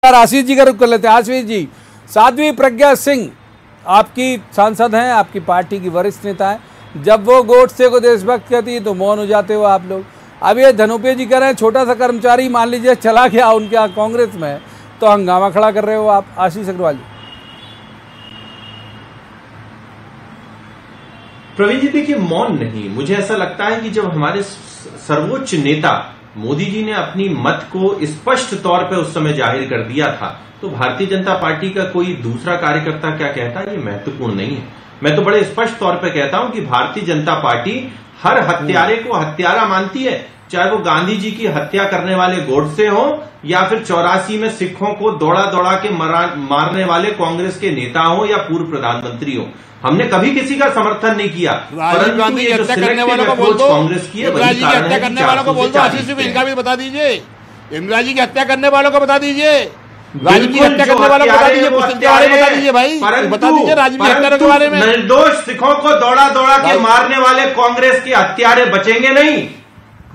आशीष जी का रुख कर लेते हैं। आशीष जी, साध्वी प्रज्ञा सिंह आपकी सांसद हैं, आपकी पार्टी की वरिष्ठ नेता है। जब वो गोडसे को देशभक्त कहती है तो मौन हो जाते हो आप लोग। अब ये धनोपिया जी कह रहे हैं छोटा सा कर्मचारी मान लीजिए चला गया उनके यहाँ कांग्रेस में, तो हंगामा खड़ा कर रहे हो आप। आशीष अग्रवाल जी। प्रवीण जी देखिए, मौन नहीं, मुझे ऐसा लगता है कि जब हमारे सर्वोच्च नेता मोदी जी ने अपनी मत को स्पष्ट तौर पे उस समय जाहिर कर दिया था, तो भारतीय जनता पार्टी का कोई दूसरा कार्यकर्ता क्या कहता है ये महत्वपूर्ण नहीं है। मैं तो बड़े स्पष्ट तौर पे कहता हूं कि भारतीय जनता पार्टी हर हत्यारे को हत्यारा मानती है, चाहे वो गांधी जी की हत्या करने वाले गोडसे हो या फिर 84 में सिखों को दौड़ा दौड़ा के मारने वाले कांग्रेस के नेता हो या पूर्व प्रधानमंत्री हो। हमने कभी किसी का समर्थन नहीं किया। राजीव गांधी की हत्या करने वालों को बोल दो, कांग्रेस की इंदिरा जी की हत्या करने वालों को बोल दो, आशीष जी इनका भी बता दीजिए। इंदिरा जी की हत्या करने वालों को बता दीजिए, राजीव की हत्या करने वालों को बता दीजिए, पुस्तक के बारे में बता दीजिए भाई, बता दीजिए राजीव की हत्या के बारे में। निर्दोष सिखों को दौड़ा दौड़ा के मारने वाले कांग्रेस के हत्यारे बचेंगे नहीं,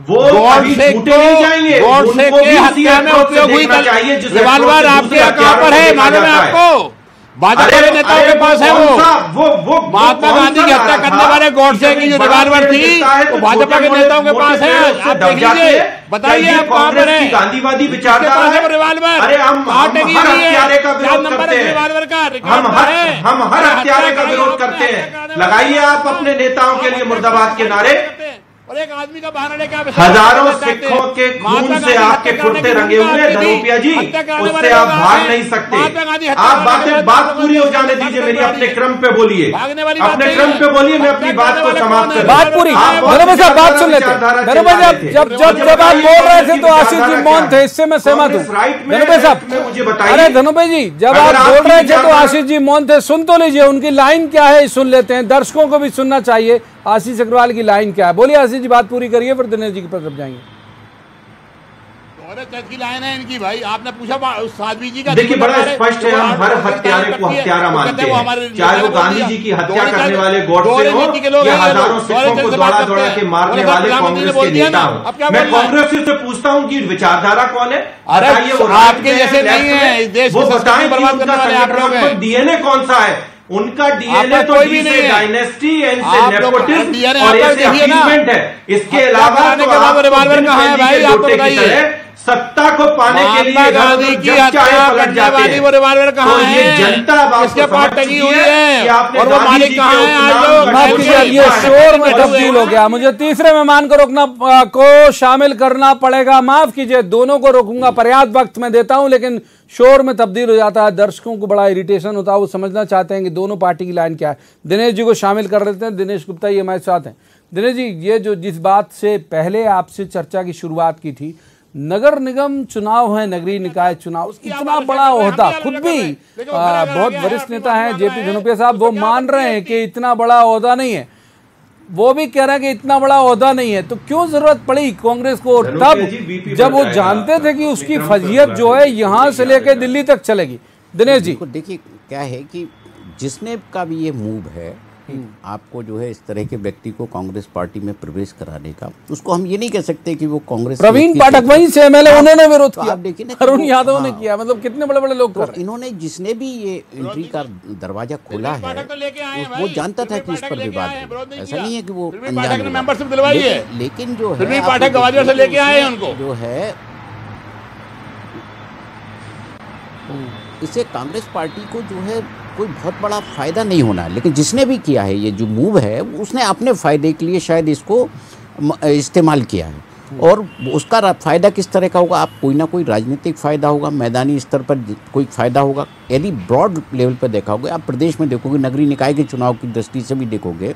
वो कभी छूटे नहीं जाएंगे। गोडसे के हत्या में उपयोग हुई रिवाल्वर आपके यहाँ कहां पर है मालूम है आपको? भाजपा के नेताओं के पास है वो महात्मा गांधी की हत्या करने वाले गोडसे की जो रिवाल्वर थी वो भाजपा के नेताओं के पास है। आप देख लीजिए, बताइए आप कहां पर है? गांधीवादी विचारधारा है रिवाल्वर। अरे हम हर हत्यारे का विरोध करते हैं, रिवाल्वर का हम हर हत्यारे का विरोध करते हैं। लगाइए आप अपने नेताओं के लिए मुर्दाबाद के नारे। और एक आदमी का बहाना लेके आप हजारों सिखों के खून से आपके कुर्ते रंगे हुए धनोपिया जी, उससे आप भाग नहीं सकते। आप बात पूरी हो जाने दीजिए मेरी, अपने क्रम पे बोलिए, अपने क्रम पे बोलिए, मैं अपनी बात को समाप्त कर। बात पूरी धनोपिया साहब, बात सुन लेते हैं। धनोपिया जब आप बोल रहे थे तो आशीष जी मौन थे, इससे मैं सहमत हूँ। धनोपिया साहब मुझे बताइए। अरे धनोपिया जी, जब आप बोल रहे थे तो आशीष जी मौन थे, सुन तो लीजिए उनकी लाइन क्या है, सुन लेते हैं। दर्शकों को भी सुनना चाहिए आशीष अग्रवाल की लाइन क्या है। बोलिए आशीष जी, बात पूरी करिए, फिर दिनेश जी की तरफ जाएंगे। की लाइन है इनकी भाई, आपने पूछा साध्वी जी का। देखिए बड़ा स्पष्ट है, हम हर हत्यारे को हत्यारा मानते हैं, चाहे वो गांधी जी की हत्या करने वाले गोडसे हो या हजारों सिखों को दौड़ा दौड़ा के मारने वाले कांग्रेस के नेता हो। मैं कांग्रेस से पूछता हूँ कि विचारधारा कौन है? अरे आपके जैसे नहीं है इस देश वो बताएं कि उनका संगठनात्मक डीएनए कौन सा है। उनका डीएनए तो इनसे डायनेस्टी, इनसे नेपोटिज्म और इनसे अचीवमेंट है। इसके अलावा रिवाल्वर कहाँ है भाई, आप बताइए। सत्ता को पाने के लिए गांधी की हत्या करने वाली वो रिवाल्वर कहाँ है? जनता इसके पास टंगी हुई है और वो मालिक कहाँ है? आज ये शोर में तब्दील हो गया। मुझे तीसरे मेहमान को रोकना को शामिल करना पड़ेगा, माफ कीजिए, दोनों को रोकूंगा, पर्याप्त वक्त मैं देता हूं, लेकिन शोर में तब्दील हो जाता है। दर्शकों को बड़ा इरिटेशन होता है, वो समझना चाहते हैं कि दोनों पार्टी की लाइन क्या है। दिनेश जी को शामिल कर लेते हैं। दिनेश गुप्ता ये हमारे साथ हैं। दिनेश जी, ये जो जिस बात से पहले आपसे चर्चा की शुरुआत की थी, नगर निगम चुनाव है, नगरीय निकाय चुनाव, इतना बड़ा ओहदा, खुद भी बहुत वरिष्ठ नेता हैं जेपी धनोपिया साहब, वो मान रहे हैं कि इतना बड़ा ओहदा नहीं है, वो भी कह रहे हैं कि इतना बड़ा ओहदा नहीं है, तो क्यों जरूरत पड़ी कांग्रेस को तब जब वो जानते थे कि उसकी फजीयत जो है यहाँ से लेकर दिल्ली तक चलेगी? दिनेश जी देखिए, क्या है कि जिसने का भी ये मूव है आपको जो है इस तरह के व्यक्ति को कांग्रेस पार्टी में प्रवेश कराने का, उसको हम ये नहीं कह सकते कि वो कांग्रेस। प्रवीण पाठक वहीं से एमएलए, उन्होंने विरोध किया, आप देखिए ना, अरुण यादव ने किया, मतलब कितने बड़े बड़े लोग कर रहे हैं। इन्होंने जिसने भी ये एंट्री का दरवाजा खोला है वो जानता था कि इस पर विवाद है, ऐसा नहीं है कि वो मेंबरशिप दिलवाई है, लेकिन जो है पाठक गवालियर से लेके आए हैं उनको, जो है इससे कांग्रेस पार्टी को जो है कोई बहुत बड़ा फायदा नहीं होना है। लेकिन जिसने भी किया है ये जो मूव है, उसने अपने फायदे के लिए शायद इसको इस्तेमाल किया है, और उसका फायदा किस तरह का होगा? आप कोई ना कोई राजनीतिक फायदा होगा, मैदानी स्तर पर कोई फायदा होगा। यदि ब्रॉड लेवल पर देखा होगा, आप प्रदेश में देखोगे, नगरीय निकाय के चुनाव की दृष्टि से भी देखोगे,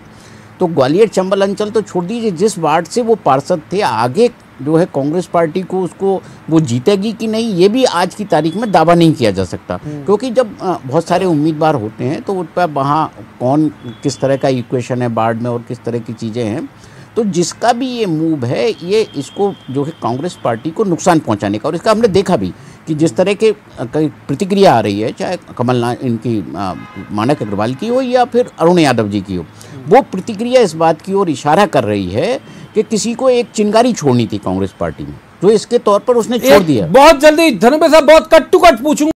तो ग्वालियर चंबल अंचल तो छोड़ दीजिए, जिस वार्ड से वो पार्षद थे, आगे जो है कांग्रेस पार्टी को उसको वो जीतेगी कि नहीं, ये भी आज की तारीख में दावा नहीं किया जा सकता, क्योंकि जब बहुत सारे उम्मीदवार होते हैं तो उन पर वहाँ कौन किस तरह का इक्वेशन है वार्ड में और किस तरह की चीज़ें हैं, तो जिसका भी ये मूव है ये इसको जो है कांग्रेस पार्टी को नुकसान पहुँचाने का, और इसका हमने देखा भी कि जिस तरह के प्रतिक्रिया आ रही है, चाहे कमलनाथ इनकी मानक अग्रवाल की हो या फिर अरुण यादव जी की हो, वो प्रतिक्रिया इस बात की ओर इशारा कर रही है कि किसी को एक चिंगारी छोड़नी थी कांग्रेस पार्टी में, जो इसके तौर पर उसने छोड़ दिया। बहुत जल्दी धर्मेंद्र साहब, बहुत कट टू कट पूछूंगा।